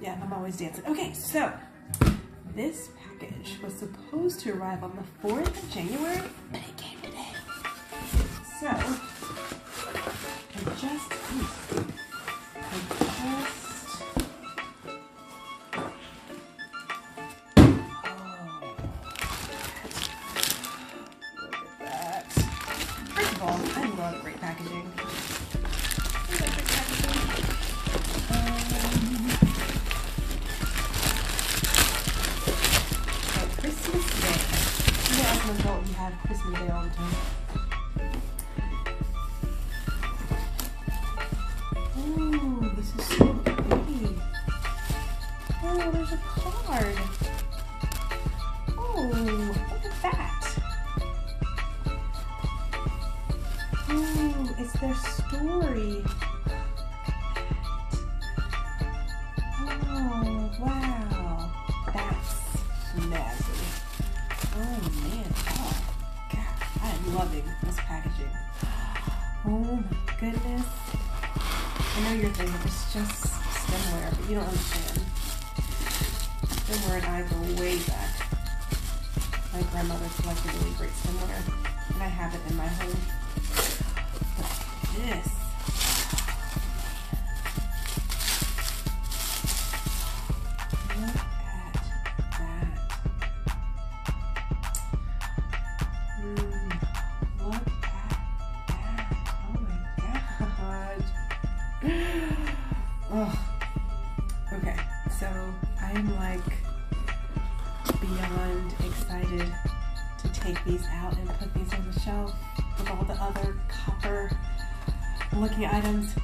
Yeah, I'm always dancing. Okay, so this package was supposed to arrive on the 4th of January, but it came today. So, I just I love great packaging. Christmas Day. You know, as an adult, you have Christmas Day all the time. Ooh, this is so pretty. Oh, there's a card. Oh, look at that. Ooh, it's their story. Oh, wow. That's snazzy. Oh, man. Oh, God. I'm loving this packaging. Oh, my goodness. I know you're thinking it's just stemware, but you don't understand. Stemware and I go way back. My grandmother collected really great stemware, and I have it in my home. This. Look at that. Look at that. Oh my God. Oh. Okay, so I am like beyond excited to take these out and put these on the shelf with all the other copper looking items.